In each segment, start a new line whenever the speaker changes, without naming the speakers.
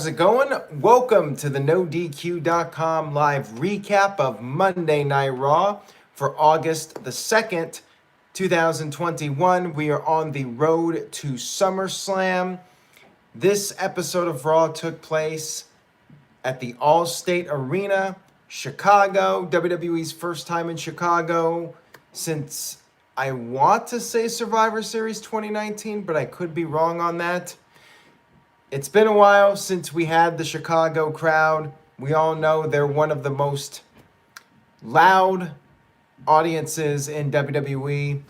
How's it going? Welcome to the NoDQ.com live recap of Monday Night Raw for August the 2nd, 2021. We are on the road to SummerSlam. This episode of Raw took place at the Allstate Arena, Chicago. WWE's first time in Chicago since, I want to say, Survivor Series 2019, but I could be wrong on that. It's been a while since we had the Chicago crowd. We all know they're one of the most loud audiences in WWE.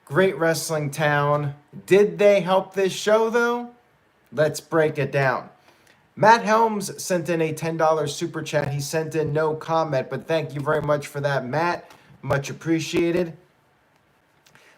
Great wrestling town. Did they help this show, though? Let's break it down. Matt Helms sent in a $10 super chat. He sent in no comment, but thank you very much for that, Matt. Much appreciated.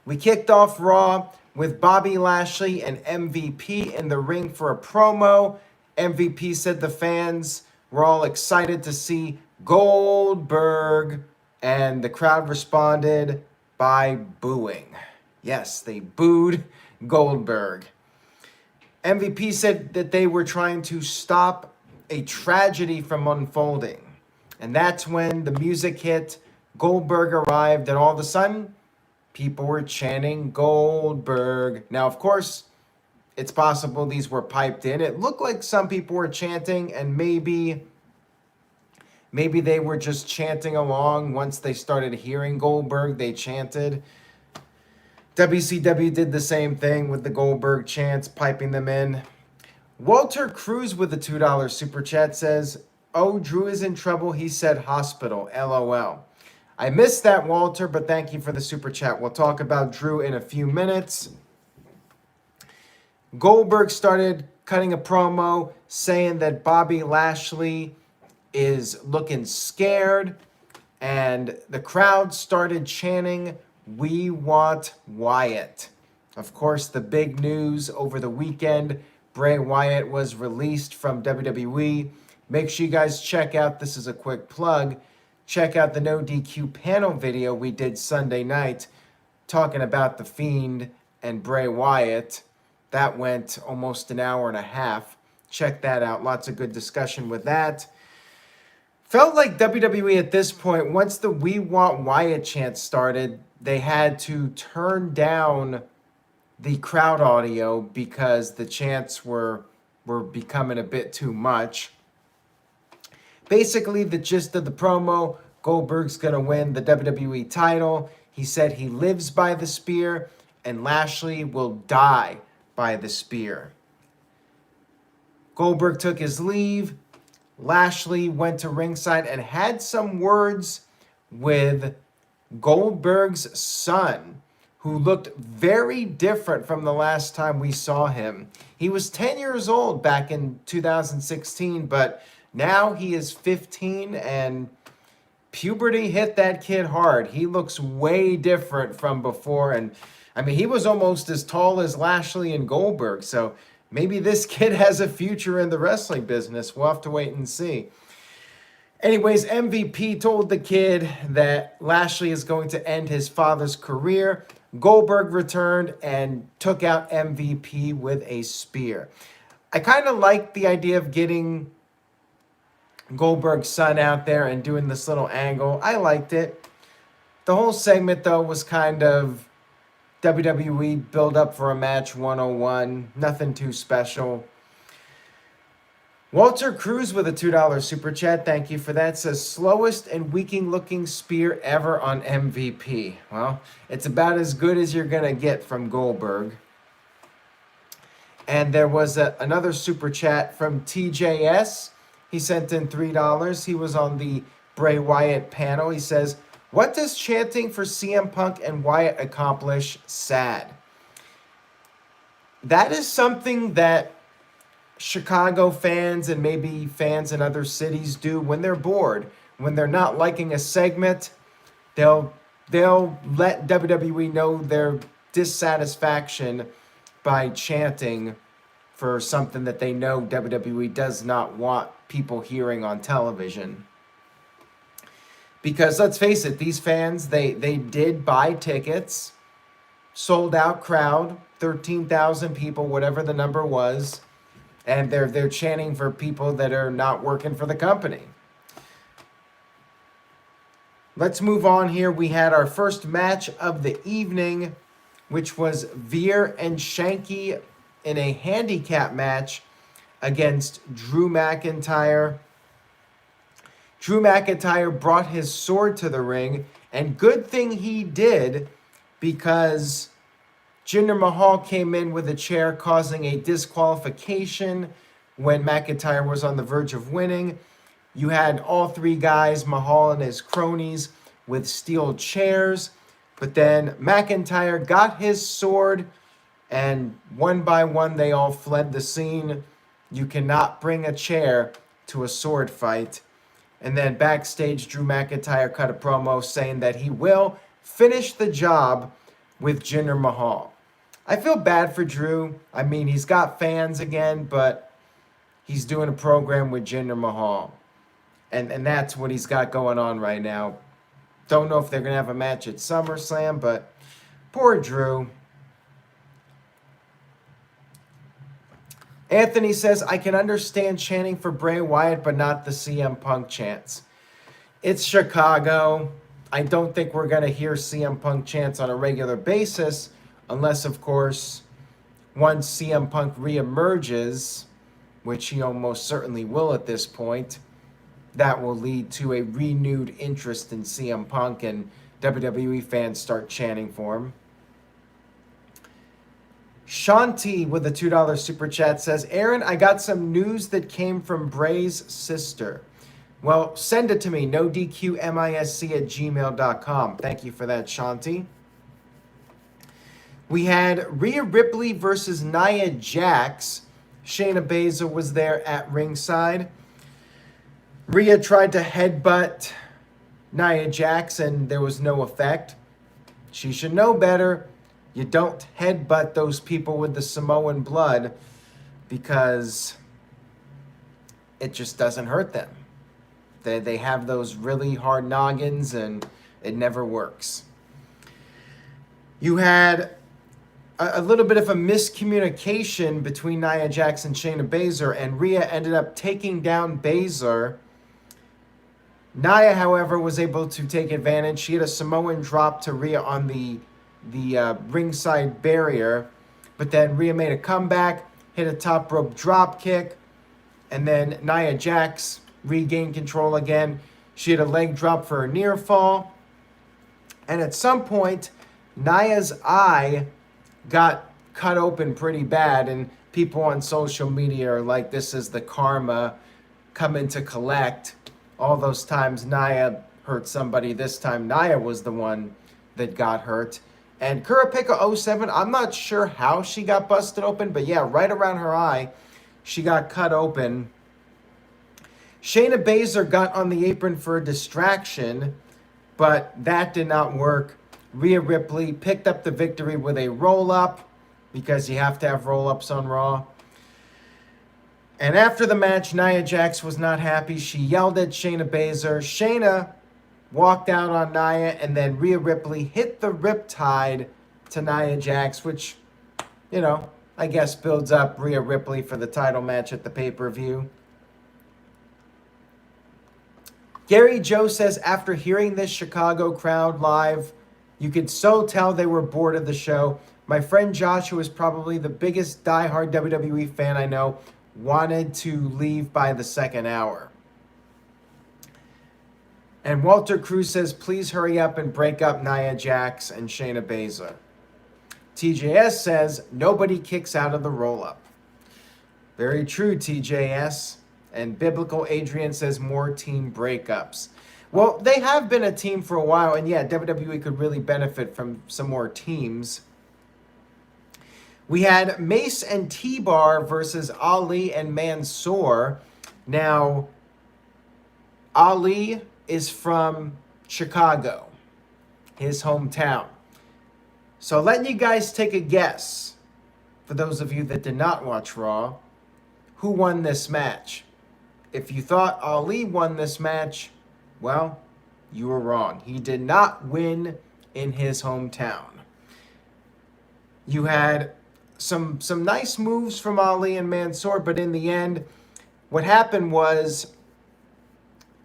We kicked off Raw with Bobby Lashley and MVP in the ring for a promo. MVP said the fans were all excited to see Goldberg, and the crowd responded by booing. Yes, they booed Goldberg. MVP said that they were trying to stop a tragedy from unfolding. And that's when the music hit, Goldberg arrived, and all of a sudden, people were chanting Goldberg. Now, of course, it's possible these were piped in. It looked like some people were chanting, and maybe they were just chanting along. Once they started hearing Goldberg, they chanted. WCW did the same thing with the Goldberg chants, piping them in. Walter Cruz with a $2 super chat says, "Oh, Drew is in trouble. He said hospital. LOL." I missed that, Walter, but thank you for the super chat. We'll talk about Drew in a few minutes. Goldberg started cutting a promo saying that Bobby Lashley is looking scared, and the crowd started chanting, "We want Wyatt." Of course, the big news over the weekend, Bray Wyatt was released from WWE. Make sure you guys check out, this is a quick plug, check out the No DQ panel video we did Sunday night talking about the Fiend and Bray Wyatt. That went almost an hour and a half. Check that out. Lots of good discussion with that. Felt like WWE at this point, once the "We Want Wyatt" chant started, they had to turn down the crowd audio because the chants were becoming a bit too much. Basically, the gist of the promo, Goldberg's going to win the WWE title. He said he lives by the spear, and Lashley will die by the spear. Goldberg took his leave. Lashley went to ringside and had some words with Goldberg's son, who looked very different from the last time we saw him. He was 10 years old back in 2016, but now he is 15, and puberty hit that kid hard. He looks way different from before, and I mean, he was almost as tall as Lashley and Goldberg, so maybe this kid has a future in the wrestling business. We'll have to wait and see. Anyways, MVP told the kid that Lashley is going to end his father's career. Goldberg returned and took out MVP with a spear. I kind of like the idea of getting Goldberg's son out there and doing this little angle. I liked it. The whole segment, though, was kind of WWE build up for a match 101. Nothing too special. Walter Cruz with a $2 super chat. Thank you for that. Says, slowest and weaking looking spear ever on MVP. Well, it's about as good as you're going to get from Goldberg. And there was another super chat from TJS. He sent in $3. He was on the Bray Wyatt panel. He says, what does chanting for CM Punk and Wyatt accomplish? Sad. That is something that Chicago fans and maybe fans in other cities do when they're bored. When they're not liking a segment, they'll let WWE know their dissatisfaction by chanting for something that they know WWE does not want people hearing on television. Because let's face it, these fans, they did buy tickets, sold out crowd, 13,000 people, whatever the number was. And they're chanting for people that are not working for the company. Let's move on here. We had our first match of the evening, which was Veer and Shanky in a handicap match against Drew McIntyre. Drew McIntyre brought his sword to the ring, and good thing he did, because Jinder Mahal came in with a chair, causing a disqualification when McIntyre was on the verge of winning. You had all three guys, Mahal and his cronies, with steel chairs. But then McIntyre got his sword, and one by one they all fled the scene. You cannot bring a chair to a sword fight. And then backstage, Drew McIntyre cut a promo saying that he will finish the job with Jinder Mahal. I feel bad for Drew. I mean, he's got fans again, but he's doing a program with Jinder Mahal. And that's what he's got going on right now. Don't know if they're going to have a match at SummerSlam, but poor Drew. Anthony says, I can understand chanting for Bray Wyatt, but not the CM Punk chants. It's Chicago. I don't think we're going to hear CM Punk chants on a regular basis, unless, of course, once CM Punk reemerges, which he almost certainly will at this point, that will lead to a renewed interest in CM Punk and WWE fans start chanting for him. Shanti with a $2 super chat says, Aaron, I got some news that came from Bray's sister. Well, send it to me, nodqmisc@gmail.com. Thank you for that, Shanti. We had Rhea Ripley versus Nia Jax. Shayna Baszler was there at ringside. Rhea tried to headbutt Nia Jax, and there was no effect. She should know better. You don't headbutt those people with the Samoan blood, because it just doesn't hurt them. They have those really hard noggins, and it never works. You had a little bit of a miscommunication between Nia Jax and Shayna Baszler, and Rhea ended up taking down Baszler. Nia, however, was able to take advantage. She had a Samoan drop to Rhea on the ringside barrier, but then Rhea made a comeback, hit a top rope drop kick, and then Nia Jax regained control again. She had a leg drop for a near fall, and at some point Nia's eye got cut open pretty bad, and people on social media are like, this is the karma coming to collect. All those times Nia hurt somebody, this time Nia was the one that got hurt. And Kurapika07, I'm not sure how she got busted open, but yeah, right around her eye, she got cut open. Shayna Baszler got on the apron for a distraction, but that did not work. Rhea Ripley picked up the victory with a roll-up, because you have to have roll-ups on Raw. And after the match, Nia Jax was not happy. She yelled at Shayna Baszler. Shayna walked out on Nia, and then Rhea Ripley hit the riptide to Nia Jax, which, I guess builds up Rhea Ripley for the title match at the pay-per-view. Gary Joe says, after hearing this Chicago crowd live, you could so tell they were bored of the show. My friend Josh, who is probably the biggest diehard WWE fan I know, wanted to leave by the second hour. And Walter Cruz says, please hurry up and break up Nia Jax and Shayna Baszler. TJS says, nobody kicks out of the roll-up. Very true, TJS. And Biblical Adrian says, more team breakups. Well, they have been a team for a while, and yeah, WWE could really benefit from some more teams. We had Mace and T-Bar versus Ali and Mansoor. Now, Ali is from Chicago, his hometown. So letting you guys take a guess, for those of you that did not watch Raw, who won this match. If you thought Ali won this match, well, you were wrong. He did not win in his hometown. You had some nice moves from Ali and Mansoor, but in the end, what happened was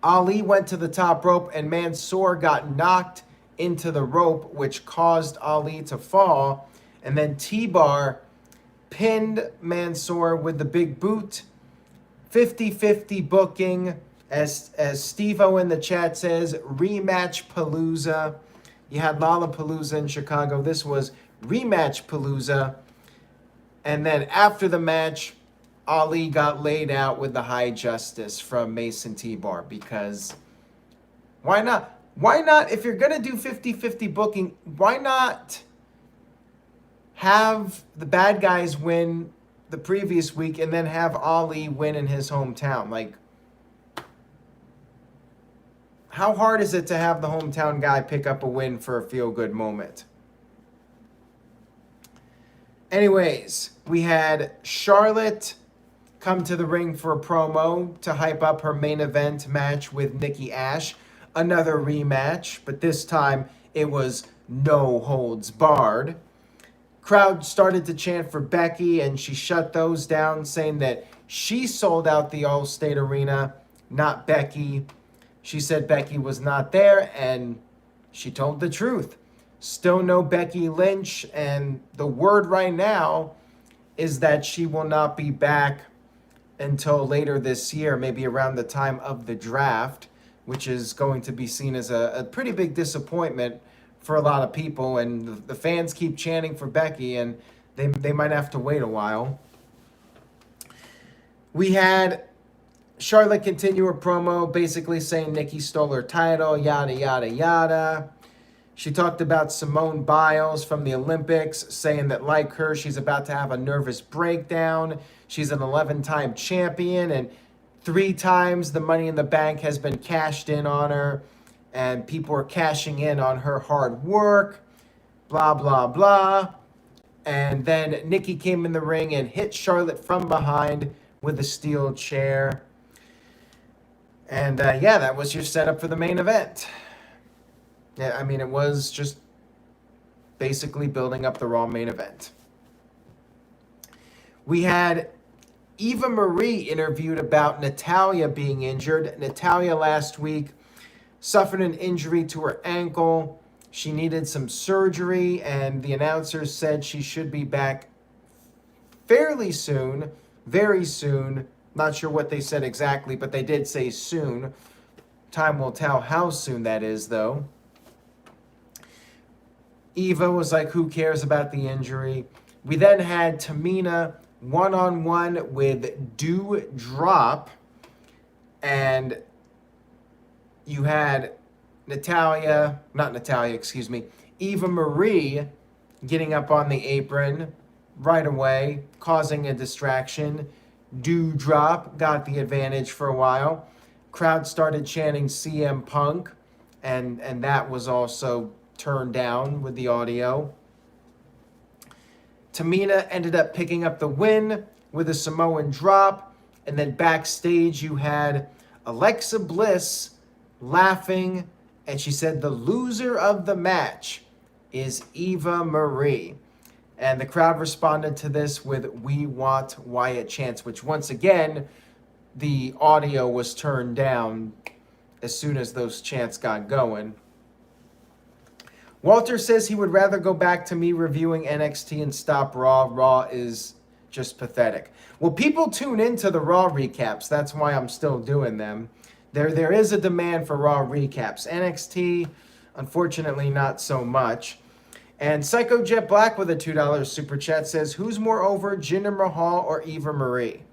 Ali went to the top rope and Mansoor got knocked into the rope, which caused Ali to fall. And then T-Bar pinned Mansoor with the big boot. 50-50 booking. As Steve-O in the chat says, rematch Palooza. You had Lollapalooza in Chicago. This was rematch Palooza. And then after the match, Ali got laid out with the high justice from Mace and T-Bar, because why not? Why not, if you're going to do 50-50 booking, why not have the bad guys win the previous week and then have Ali win in his hometown? Like, how hard is it to have the hometown guy pick up a win for a feel-good moment? Anyways, we had Charlotte come to the ring for a promo to hype up her main event match with Nikki Ash. Another rematch, but this time it was no holds barred. Crowd started to chant for Becky, and she shut those down, saying that she sold out the Allstate Arena, not Becky. She said Becky was not there, and she told the truth. Still no Becky Lynch, and the word right now is that she will not be back until later this year, maybe around the time of the draft, which is going to be seen as a pretty big disappointment for a lot of people. And the fans keep chanting for Becky, and they might have to wait a while. We had Charlotte continue her promo, basically saying Nikki stole her title, yada, yada, yada. She talked about Simone Biles from the Olympics, saying that like her, she's about to have a nervous breakdown. She's an 11-time champion, and 3 times the Money in the Bank has been cashed in on her, and people are cashing in on her hard work, blah, blah, blah. And then Nikki came in the ring and hit Charlotte from behind with a steel chair. And yeah, that was your setup for the main event. Yeah, I mean, it was just basically building up the Raw main event. We had Eva Marie interviewed about Natalya being injured. Natalya last week suffered an injury to her ankle. She needed some surgery, and the announcers said she should be back fairly soon, very soon. Not sure what they said exactly, but they did say soon. Time will tell how soon that is, though. Eva was like, who cares about the injury? We then had Tamina one-on-one with Doudrop, and you had Eva Marie getting up on the apron right away, causing a distraction. Doudrop got the advantage for a while. Crowd started chanting CM Punk, and that was also turned down with the audio. Tamina ended up picking up the win with a Samoan drop, and then backstage you had Alexa Bliss laughing, and she said the loser of the match is Eva Marie. And the crowd responded to this with "We Want Wyatt" chants, which once again, the audio was turned down as soon as those chants got going. Walter says he would rather go back to me reviewing NXT and stop Raw. Raw is just pathetic. Well, people tune into the Raw recaps. That's why I'm still doing them. There is a demand for Raw recaps. NXT, unfortunately, not so much. And Psycho Jet Black with a $2 super chat says, who's more over, Jinder Mahal or Eva Marie?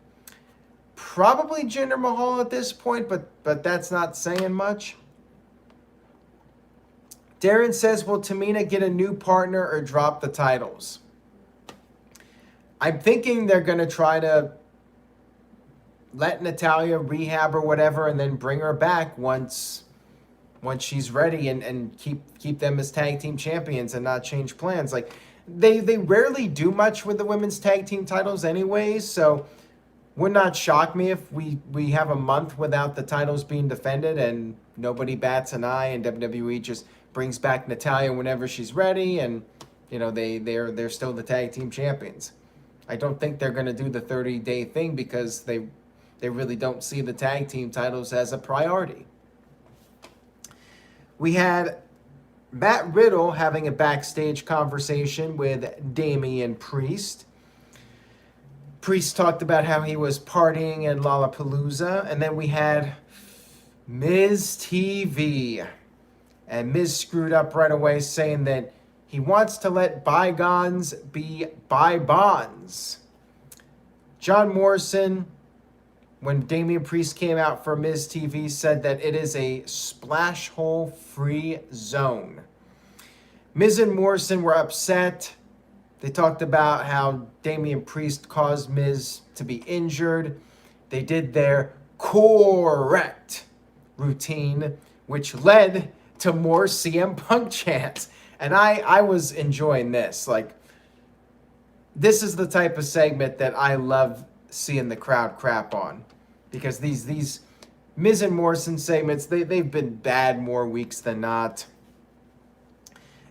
Probably Jinder Mahal at this point, but that's not saying much. Darren says, will Tamina get a new partner or drop the titles? I'm thinking they're going to try to let Natalya rehab or whatever and then bring her back once she's ready and keep them as tag team champions and not change plans. Like, they rarely do much with the women's tag team titles anyways, so would not shock me if we have a month without the titles being defended and nobody bats an eye and WWE just brings back Natalya whenever she's ready, and you know they're still the tag team champions. I don't think they're going to do the 30-day thing because they really don't see the tag team titles as a priority. We had Matt Riddle having a backstage conversation with Damian Priest. Priest talked about how he was partying in Lollapalooza. And then we had Miz TV. And Miz screwed up right away, saying that he wants to let bygones be bygones. John Morrison, when Damian Priest came out for Miz TV, said that it is a splash hole free zone. Miz and Morrison were upset. They talked about how Damian Priest caused Miz to be injured. They did their correct routine, which led to more CM Punk chants. And I was enjoying this. Like, this is the type of segment that I love seeing the crowd crap on. Because these Miz and Morrison segments, they've been bad more weeks than not.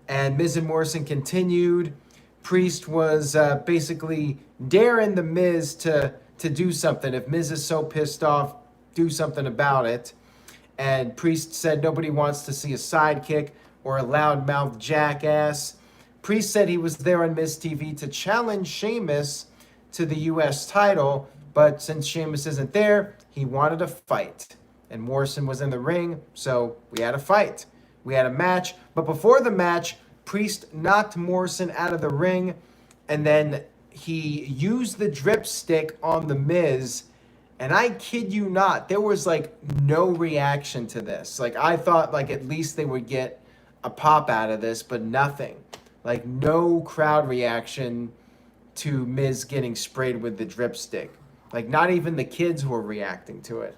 And Miz and Morrison continued. Priest was basically daring the Miz to do something. If Miz is so pissed off, do something about it. And Priest said nobody wants to see a sidekick or a loudmouth jackass. Priest said he was there on Miz TV to challenge Sheamus to the U.S. title, but since Sheamus isn't there, he wanted a fight. And Morrison was in the ring, so we had a fight. We had a match, but before the match, Priest knocked Morrison out of the ring, and then he used the drip stick on the Miz, and I kid you not, there was like no reaction to this. Like, I thought like at least they would get a pop out of this, but nothing. Like, no crowd reaction to Miz getting sprayed with the drip stick. Like, not even the kids were reacting to it.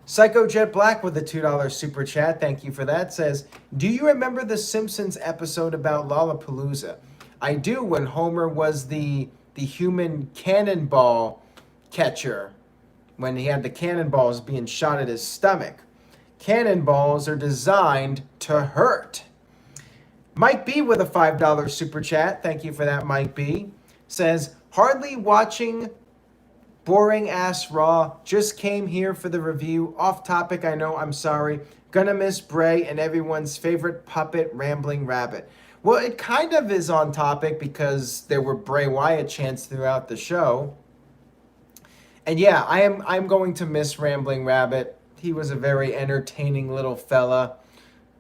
Psycho Jet Black with a $2 super chat, thank you for that, says, do you remember the Simpsons episode about Lollapalooza? I do, when Homer was the human cannonball catcher, when he had the cannonballs being shot at his stomach. Cannonballs are designed to hurt. Mike B with a $5 super chat, thank you for that, Mike B, says, hardly watching boring ass Raw, just came here for the review. Off topic, I know, I'm sorry. Gonna miss Bray and everyone's favorite puppet, Rambling Rabbit. Well, it kind of is on topic because there were Bray Wyatt chants throughout the show. And yeah, I'm going to miss Rambling Rabbit. He was a very entertaining little fella,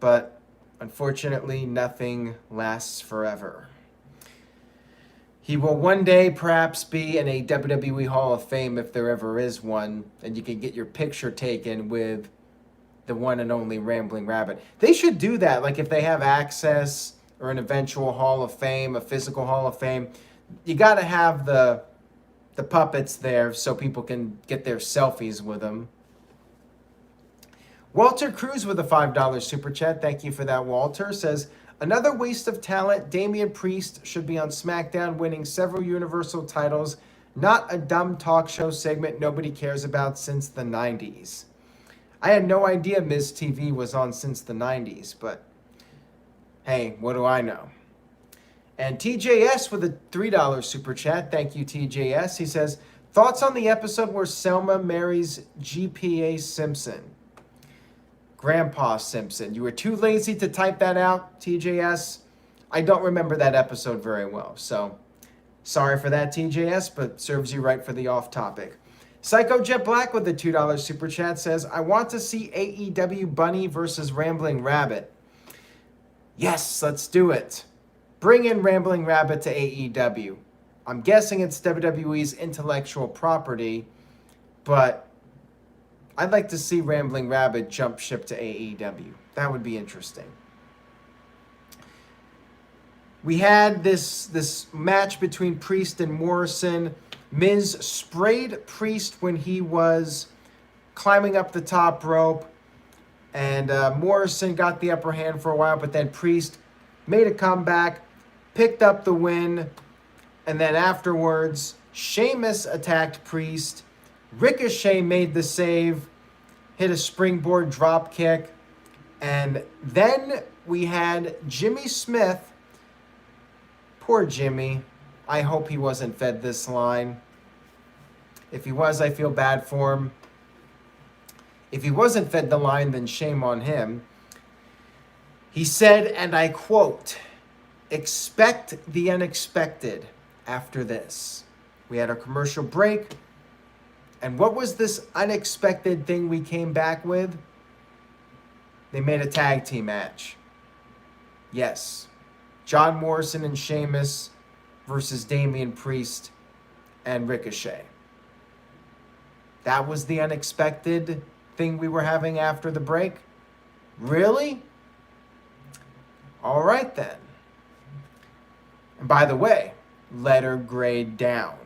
but unfortunately, nothing lasts forever. He will one day perhaps be in a WWE Hall of Fame if there ever is one, and you can get your picture taken with the one and only Rambling Rabbit. They should do that, like if they have access or an eventual Hall of Fame, a physical Hall of Fame, you got to have the puppets there so people can get their selfies with them. Walter Cruz with a $5 super chat, thank you for that, Walter, says, another waste of talent. Damian Priest should be on SmackDown winning several Universal titles. Not a dumb talk show segment nobody cares about since the 90s. I had no idea Miz TV was on since the 90s, but hey, what do I know? And TJS with a $3 super chat. Thank you, TJS. He says, thoughts on the episode where Selma marries GPA Simpson? Grandpa Simpson. You were too lazy to type that out, TJS. I don't remember that episode very well, so sorry for that, TJS, but serves you right for the off topic. Psycho Jet Black with the $2 super chat says, I want to see AEW Bunny versus Rambling Rabbit. Yes, let's do it. Bring in Rambling Rabbit to AEW. I'm guessing it's WWE's intellectual property, but I'd like to see Rambling Rabbit jump ship to AEW. That would be interesting. We had this match between Priest and Morrison. Miz sprayed Priest when he was climbing up the top rope. And Morrison got the upper hand for a while, but then Priest made a comeback, picked up the win. And then afterwards, Sheamus attacked Priest. Ricochet made the save, hit a springboard drop kick, and then we had Jimmy Smith Poor Jimmy. I hope he wasn't fed this line. If he was, I feel bad for him. If he wasn't fed the line, then shame on him. He said, and I quote, "Expect the unexpected after this." We had a commercial break. And what was this unexpected thing we came back with? They made a tag team match. Yes. John Morrison and Sheamus versus Damian Priest and Ricochet. That was the unexpected thing we were having after the break? Really? All right then. And by the way, letter grade down.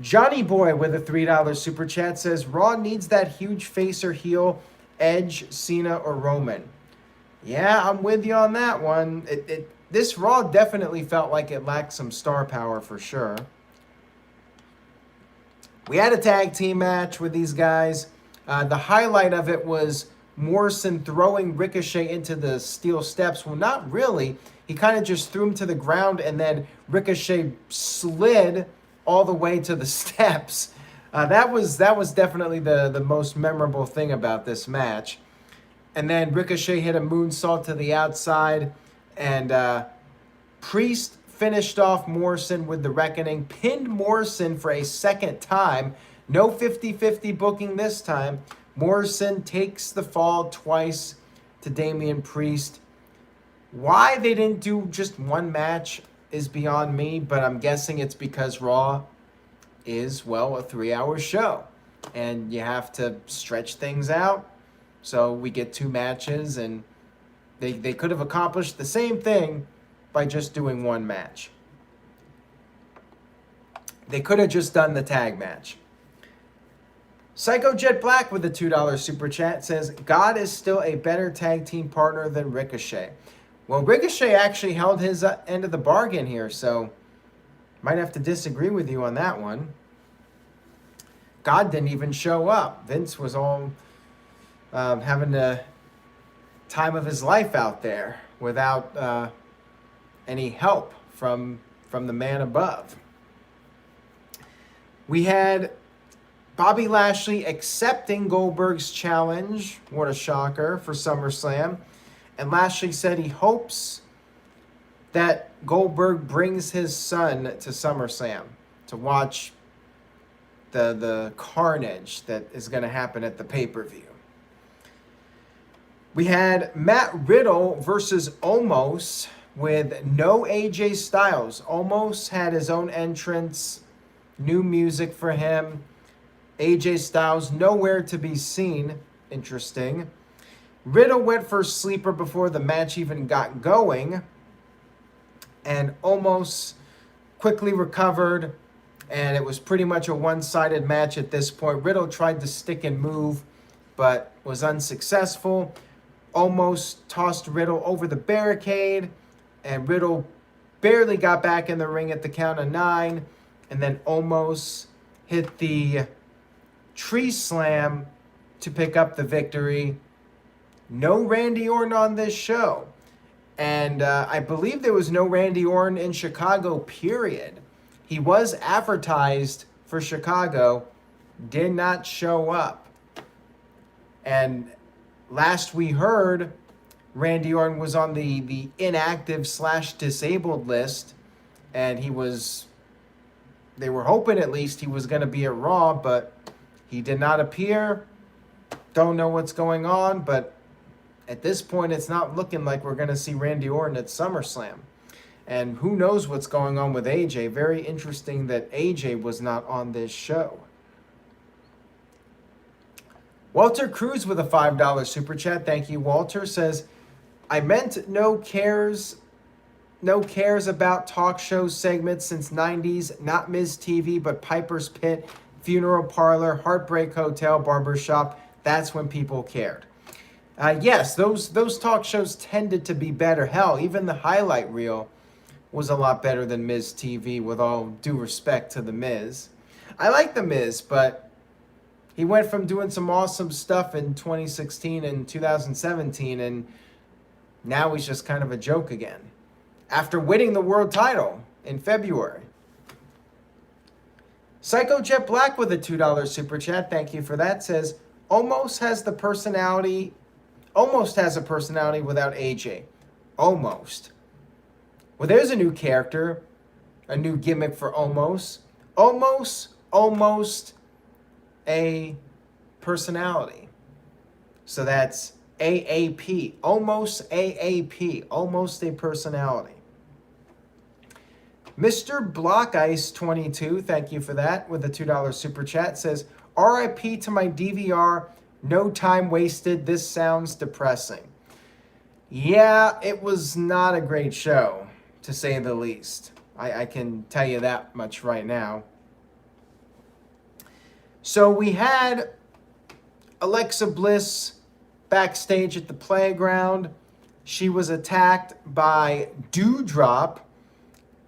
Johnny Boy with a $3 super chat says, Raw needs that huge face or heel, Edge, Cena, or Roman. Yeah, I'm with you on that one. This Raw definitely felt like it lacked some star power for sure. We had a tag team match with these guys. The highlight of it was Morrison throwing Ricochet into the steel steps. Well, not really. He kind of just threw him to the ground, and then Ricochet slid all the way to the steps. That was definitely the most memorable thing about this match. And then Ricochet hit a moonsault to the outside, and Priest finished off Morrison with the Reckoning, pinned Morrison for a second time. No 50-50 booking this time. Morrison takes the fall twice to Damian Priest. Why they didn't do just one match is beyond me, but I'm guessing it's because Raw is, well, a 3-hour show. And you have to stretch things out. So we get 2 matches, and they could have accomplished the same thing by just doing one match. They could have just done the tag match. Psycho Jet Black with a $2 super chat says, God is still a better tag team partner than Ricochet. Well, Ricochet actually held his end of the bargain here, so might have to disagree with you on that one. God didn't even show up. Vince was all having the time of his life out there without any help from the man above. We had Bobby Lashley accepting Goldberg's challenge. What a shocker for SummerSlam. And Lashley said he hopes that Goldberg brings his son to SummerSlam to watch the carnage that is going to happen at the pay-per-view. We had Matt Riddle versus Omos with no AJ Styles. Omos had his own entrance, new music for him. AJ Styles nowhere to be seen. Interesting. Riddle went for a sleeper before the match even got going. And Omos quickly recovered. And it was pretty much a one-sided match at this point. Riddle tried to stick and move, but was unsuccessful. Omos tossed Riddle over the barricade. And Riddle barely got back in the ring at the count of 9. And then Omos hit the tree slam to pick up the victory. No Randy Orton on this show. And I believe there was no Randy Orton in Chicago, period. He was advertised for Chicago, did not show up. And last we heard, Randy Orton was on the inactive/disabled list. And they were hoping at least he was going to be at Raw, but he did not appear. Don't know what's going on, but at this point, it's not looking like we're going to see Randy Orton at SummerSlam. And who knows what's going on with AJ. Very interesting that AJ was not on this show. Walter Cruz with a $5 super chat. Thank you, Walter. Says, I meant no cares about talk show segments since 90s. Not Ms. TV, but Piper's Pit, Funeral Parlor, Heartbreak Hotel, Barbershop. That's when people cared. Yes, those talk shows tended to be better. Hell, even the highlight reel was a lot better than Miz TV, with all due respect to The Miz. I like The Miz, but he went from doing some awesome stuff in 2016 and 2017, and now he's just kind of a joke again. after winning the world title in February. Psycho Jet Black with a $2 super chat, thank you for that, says, almost has a personality without AJ. Almost. Well, there's a new character, a new gimmick for Almost. Almost a personality. So that's AAP. Almost AAP. Almost a personality. Mr. Block Ice 22, thank you for that, with a $2 super chat, says, RIP to my DVR, no time wasted, this sounds depressing. Yeah, it was not a great show, to say the least. I can tell you that much right now. So we had Alexa Bliss backstage at the playground. She was attacked by Doudrop,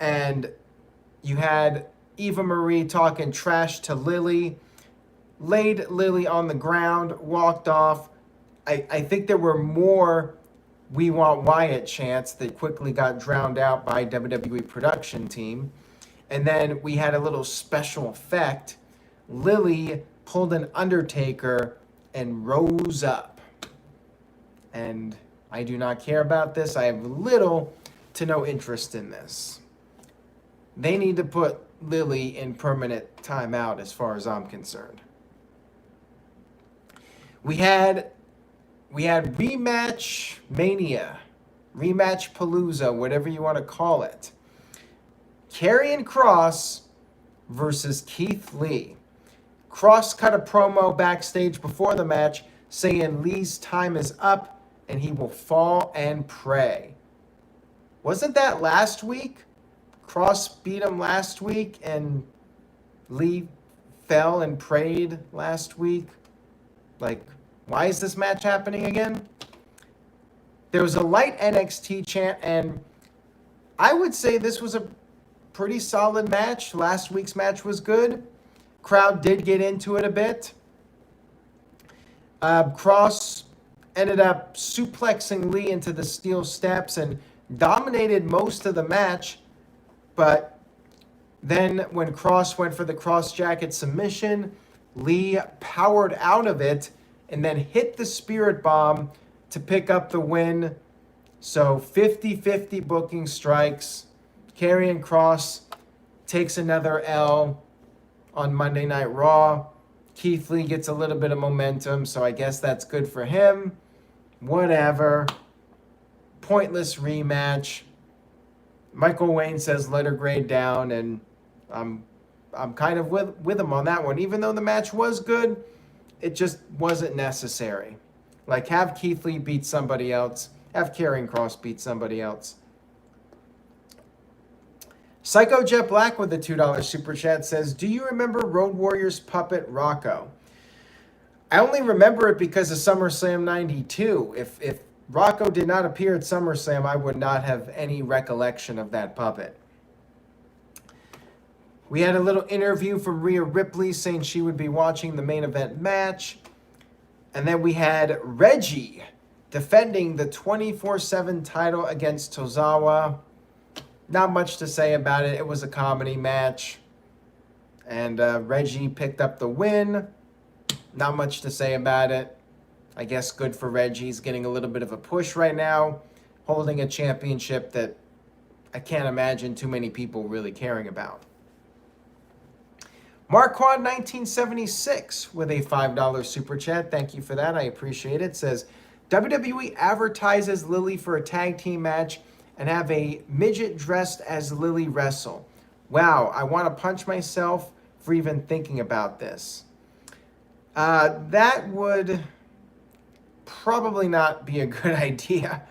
and you had Eva Marie talking trash to Lily, laid Lily on the ground, walked off. I think there were more We Want Wyatt chants that quickly got drowned out by WWE production team. And then we had a little special effect. Lily pulled an Undertaker and rose up. And I do not care about this. I have little to no interest in this. They need to put Lily in permanent timeout as far as I'm concerned. We had rematch mania, rematch palooza, whatever you want to call it. Karrion Kross versus Keith Lee. Kross cut a promo backstage before the match saying Lee's time is up and he will fall and pray. Wasn't that last week? Kross beat him last week and Lee fell and prayed last week. Like, why is this match happening again? There was a light NXT chant, and I would say this was a pretty solid match. Last week's match was good. Crowd did get into it a bit. Kross ended up suplexing Lee into the steel steps and dominated most of the match. But then when Kross went for the cross jacket submission, Lee powered out of it and then hit the Spirit Bomb to pick up the win. So 50-50 booking strikes. Karrion Kross takes another L on Monday Night Raw. Keith Lee gets a little bit of momentum, so I guess that's good for him. Whatever. Pointless rematch. Michael Wayne says let her grade down, and I'm kind of with him on that one. Even though the match was good, it just wasn't necessary. Like, have Keith Lee beat somebody else. Have Karrion Kross beat somebody else. Psycho Jet Black with a $2 super chat says, do you remember Road Warriors puppet Rocco? I only remember it because of SummerSlam 92. If Rocco did not appear at SummerSlam, I would not have any recollection of that puppet. We had a little interview from Rhea Ripley saying she would be watching the main event match. And then we had Reggie defending the 24/7 title against Tozawa. Not much to say about it. It was a comedy match. And Reggie picked up the win. Not much to say about it. I guess good for Reggie. He's getting a little bit of a push right now, holding a championship that I can't imagine too many people really caring about. Marquand 1976 with a $5 super chat. Thank you for that. I appreciate it. Says, WWE advertises Lily for a tag team match and have a midget dressed as Lily wrestle. Wow, I want to punch myself for even thinking about this. That would probably not be a good idea.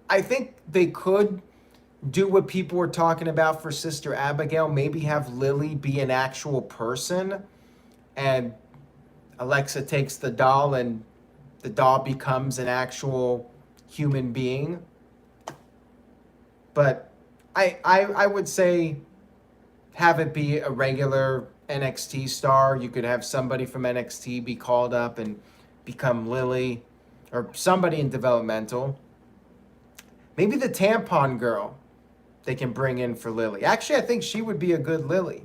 I think they could do what people were talking about for Sister Abigail. Maybe have Lily be an actual person and Alexa takes the doll and the doll becomes an actual human being. But I would say have it be a regular NXT star. You could have somebody from NXT be called up and become Lily, or somebody in developmental. Maybe the tampon girl. they can bring in for Lily. Actually, I think she would be a good Lily.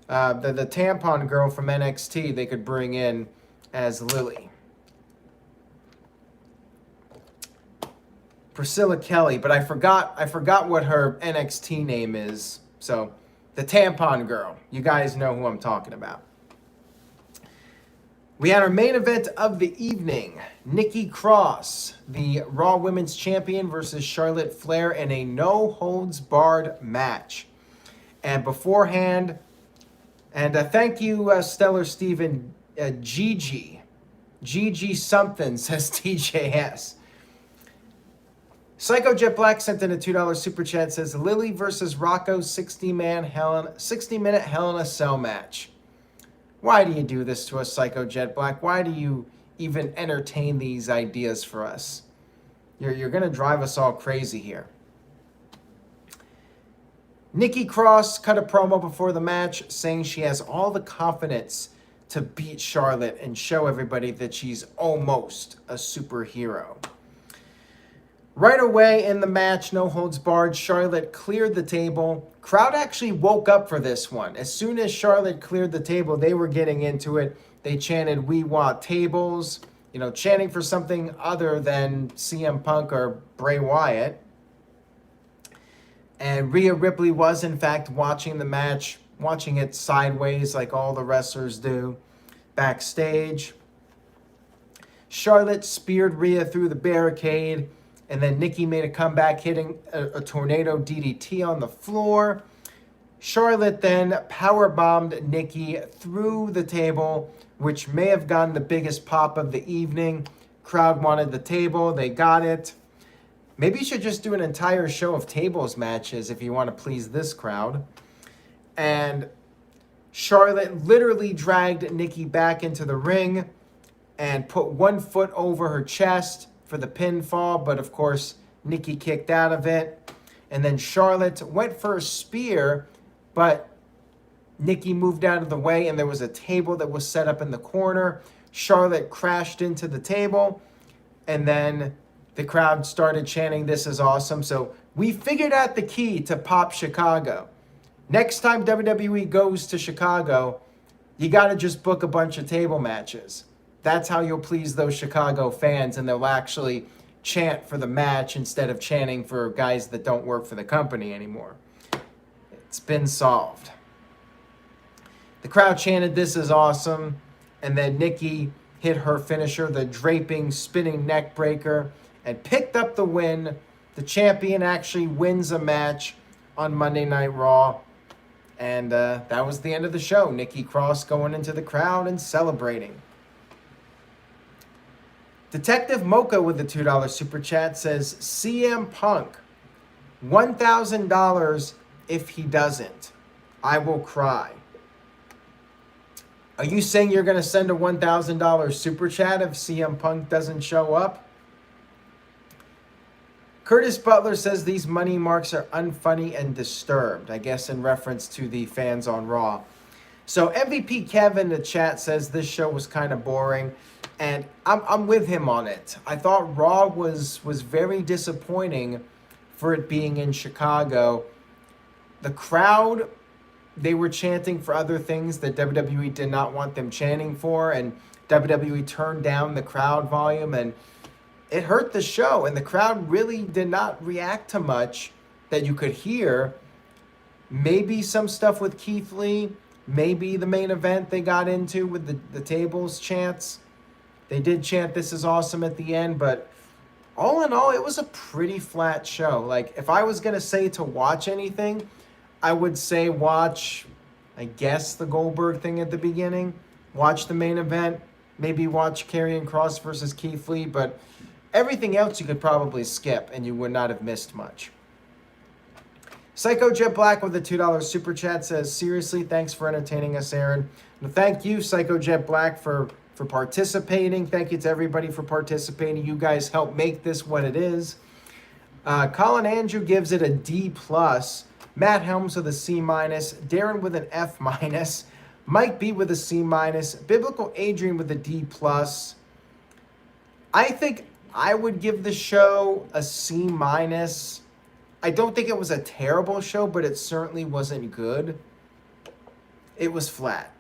The tampon girl from NXT, they could bring in as Lily. Priscilla Kelly, but I forgot what her NXT name is. So, the tampon girl. You guys know who I'm talking about. We had our main event of the evening. Nikki Cross, the Raw Women's Champion, versus Charlotte Flair in a no-holds-barred match. And beforehand, and thank you, Stellar Steven, Gigi something, says TJS. Psycho Jet Black sent in a $2 super chat, says Lily versus Rocco 60-minute Hell in a Cell match. Why do you do this to us, Psycho Jet Black? Why do you even entertain these ideas for us? You're going to drive us all crazy here. Nikki Cross cut a promo before the match saying she has all the confidence to beat Charlotte and show everybody that she's almost a superhero. Right away in the match, no holds barred, Charlotte cleared the table. Crowd actually woke up for this one. As soon as Charlotte cleared the table, they were getting into it. They chanted, "We want tables," chanting for something other than CM Punk or Bray Wyatt. And Rhea Ripley was, in fact, watching the match, watching it sideways like all the wrestlers do backstage. Charlotte speared Rhea through the barricade. And then Nikki made a comeback, hitting a tornado DDT on the floor. Charlotte then powerbombed Nikki through the table, which may have gotten the biggest pop of the evening. Crowd wanted the table. They got it. Maybe you should just do an entire show of tables matches if you want to please this crowd. And Charlotte literally dragged Nikki back into the ring and put one foot over her chest for the pinfall, but of course, Nikki kicked out of it. And then Charlotte went for a spear, but Nikki moved out of the way, and there was a table that was set up in the corner. Charlotte crashed into the table, and then the crowd started chanting, "This is awesome." So we figured out the key to pop Chicago. Next time WWE goes to Chicago, you got to just book a bunch of table matches. That's how you'll please those Chicago fans, and they'll actually chant for the match instead of chanting for guys that don't work for the company anymore. It's been solved. The crowd chanted, "This is awesome," and then Nikki hit her finisher, the draping, spinning neck breaker, and picked up the win. The champion actually wins a match on Monday Night Raw, and that was the end of the show. Nikki Cross going into the crowd and celebrating. Detective Mocha with the $2 super chat says, CM Punk, $1,000 if he doesn't. I will cry. Are you saying you're going to send a $1,000 super chat if CM Punk doesn't show up? Curtis Butler says these money marks are unfunny and disturbed, I guess in reference to the fans on Raw. So MVP Kevin in the chat says this show was kind of boring. And I'm with him on it. I thought Raw was very disappointing for it being in Chicago. The crowd, they were chanting for other things that WWE did not want them chanting for, and WWE turned down the crowd volume, and it hurt the show. And the crowd really did not react to much that you could hear. Maybe some stuff with Keith Lee, maybe the main event they got into with the tables chants. They did chant, "This is awesome" at the end, but all in all, it was a pretty flat show. Like, if I was going to say to watch anything, I would say watch, I guess, the Goldberg thing at the beginning. Watch the main event. Maybe watch Karrion Kross versus Keith Lee, but everything else you could probably skip, and you would not have missed much. Psycho Jet Black with the $2 super chat says, seriously, thanks for entertaining us, Aaron. And thank you, Psycho Jet Black, for participating. Thank you to everybody for participating. You guys help make this what it is. Colin Andrew gives it a D+. Matt Helms with a C-. Darren with an F-. Mike B with a C-. Biblical Adrian with a D+. I think I would give the show a C-. I don't think it was a terrible show, but it certainly wasn't good. It was flat.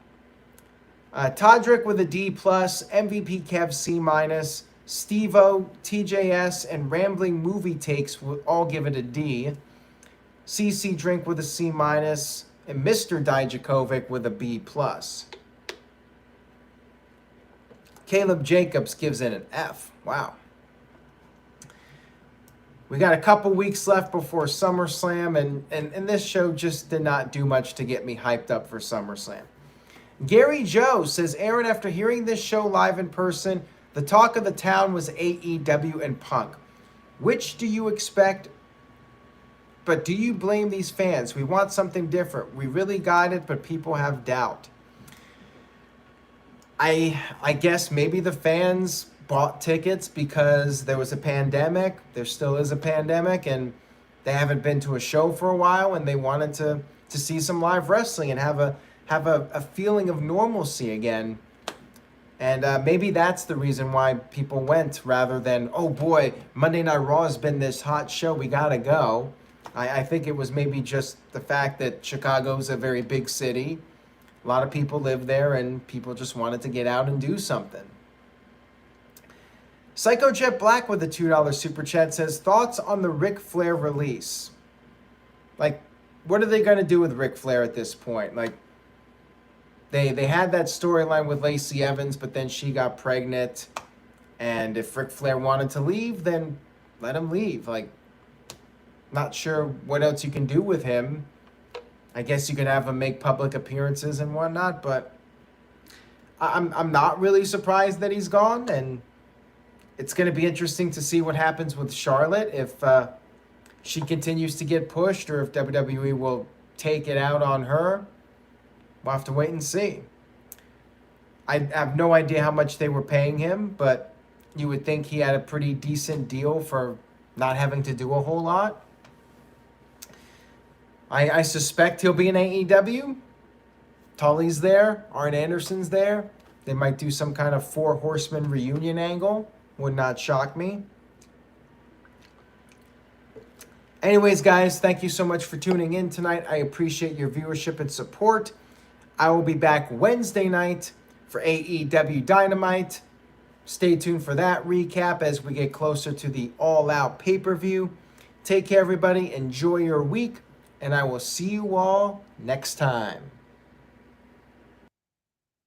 Todrick with a D+, MVP Kev C-, Steve-O, TJS, and Rambling Movie Takes will all give it a D. CC Drink with a C-, and Mr. Dijakovic with a B+. Caleb Jacobs gives it an F. Wow. We got a couple weeks left before SummerSlam, and this show just did not do much to get me hyped up for SummerSlam. Gary Joe says, Aaron, after hearing this show live in person, the talk of the town was AEW and Punk. Which do you expect? But do you blame these fans? We want something different. We really got it, but people have doubt. I guess maybe the fans bought tickets because there was a pandemic. There still is a pandemic, and they haven't been to a show for a while, and they wanted to see some live wrestling and have a feeling of normalcy again. And maybe that's the reason why people went, rather than, oh boy, Monday Night Raw has been this hot show, we gotta go. I think it was maybe just the fact that Chicago's a very big city. A lot of people live there, and people just wanted to get out and do something. Psycho Jet Black with a $2 super chat says, thoughts on the Ric Flair release? Like, what are they going to do with Ric Flair at this point? Like, they had that storyline with Lacey Evans, but then she got pregnant. And if Ric Flair wanted to leave, then let him leave. Like, not sure what else you can do with him. I guess you could have him make public appearances and whatnot, but I'm not really surprised that he's gone, and it's going to be interesting to see what happens with Charlotte, if she continues to get pushed or if WWE will take it out on her. We'll have to wait and see. I have no idea how much they were paying him, but you would think he had a pretty decent deal for not having to do a whole lot. I suspect he'll be in AEW. Tully's there. Arn Anderson's there. They might do some kind of 4 Horsemen reunion angle. Would not shock me. Anyways, guys, thank you so much for tuning in tonight. I appreciate your viewership and support. I will be back Wednesday night for AEW Dynamite. Stay tuned for that recap as we get closer to the All Out pay-per-view. Take care, everybody. Enjoy your week. And I will see you all next time.